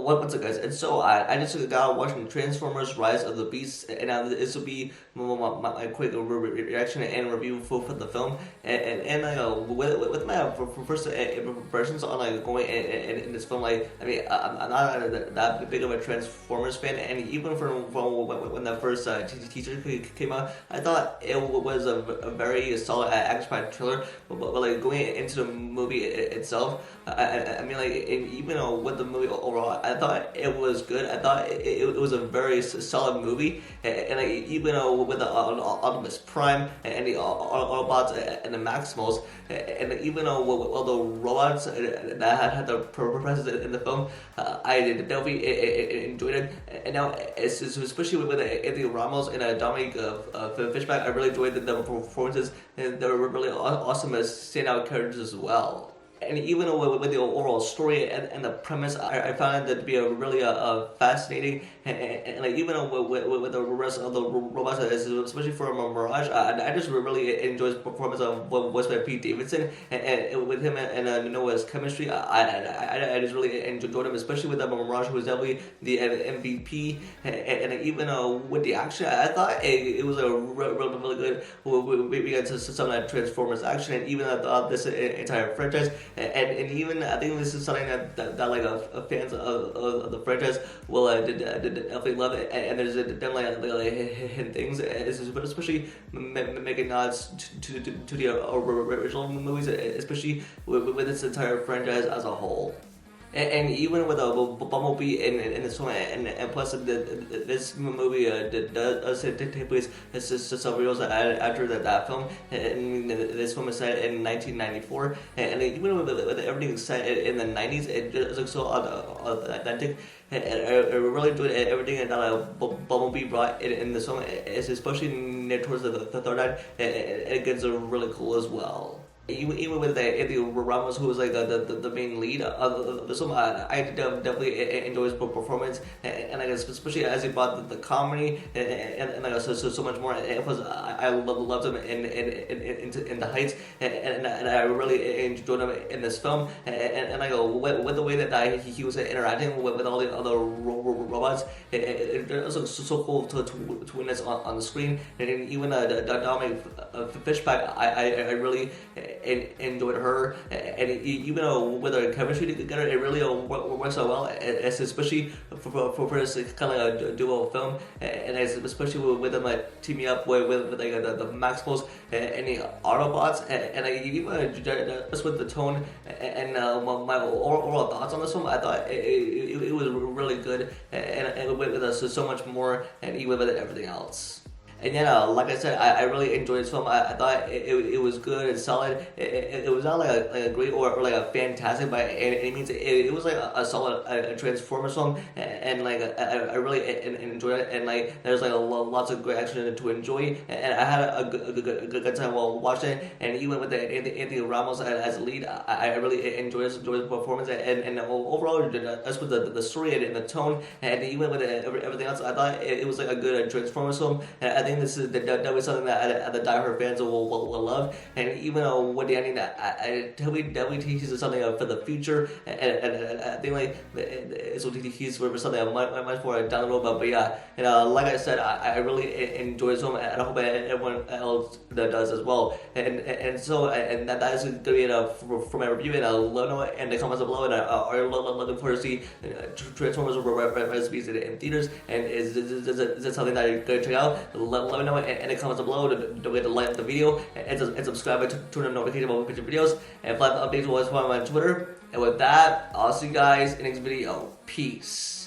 What's up, guys? And so I just got watching Transformers: Rise of the Beasts, and this will be my quick reaction and review for the film. With my first impressions on going in this film, I'm not that big of a Transformers fan, and even from when the first teaser came out, I thought it was a very solid action-packed trailer. But going into the movie itself, even with the movie overall, I thought it was good. I thought it was a very solid movie, even with the Optimus Prime and the Autobots and the Maximals, and even with all the robots that had the presence in the film, I definitely enjoyed it. And now, especially with Anthony Ramos and Dominic Fishback, I really enjoyed the performances, and they were really awesome as standout characters as well. And even with the overall story and the premise, I found it to be a really fascinating, even with the rest of the robots, especially for Mirage, I just really enjoyed the performance of voiced by Pete Davidson, and with him and Noah's chemistry, I just really enjoyed him, especially with Mirage, who was definitely the MVP, and even with the action, I thought it was a really good. We got to some of that Transformers action, and even this entire franchise. And even I think this is something that fans of the franchise will definitely love it. And there's definitely hidden things, especially making nods to the original movies, especially with this entire franchise as a whole. And even with Bumblebee in this one, and plus this movie does take place just several years after that film. And this film is set in 1994, and even with everything set in the 90s, it just looks so authentic. And I really enjoyed everything that Bumblebee brought in this film, especially near towards the third act, and it gets really cool as well. Even with Anthony Ramos, who was the main lead of the film, I definitely enjoyed his performance, and I guess especially as he brought the comedy and so much more. And plus, I loved him in the Heights, and I really enjoyed him in this film. And I go with the way that he was interacting with all the other robots, it was so cool to witness on the screen. And even Dominic Fishback, I really enjoyed her, and even with our chemistry together, it really works out well. It's especially for this kind of a duo film, and especially with them teaming up with the Maximals and the Autobots, and even just with the tone and my overall thoughts on this film, I thought it was really good, and with us so much more, and even with everything else. And like I said, I really enjoyed this film. I thought it was good and solid. It was not like a great or like a fantastic by any means. It was like a solid Transformers film, and I really enjoyed it. And there's lots of great action to enjoy, and I had a good time while watching it. And even with Anthony Ramos as lead, I really enjoyed his performance, and overall just with the story and the tone, and even with everything else, I thought it was like a good Transformers film. And I think this is definitely something that the diehard fans will love, and even with the ending, I definitely teaches something for the future, and I think it's what teaches for something much more down the road. But yeah, like I said, I really enjoy this film, and I hope everyone else does as well. And so that is going to be it for my review, and let me know in the comments below. And I'm looking forward to see Transformers recipes in theaters, and is it something that you're going to check out? Let me know in the comments below. Don't forget to like the video and subscribe to turn on notifications about future videos. And if I have updates, always follow me on Twitter. And with that, I'll see you guys in the next video. Peace.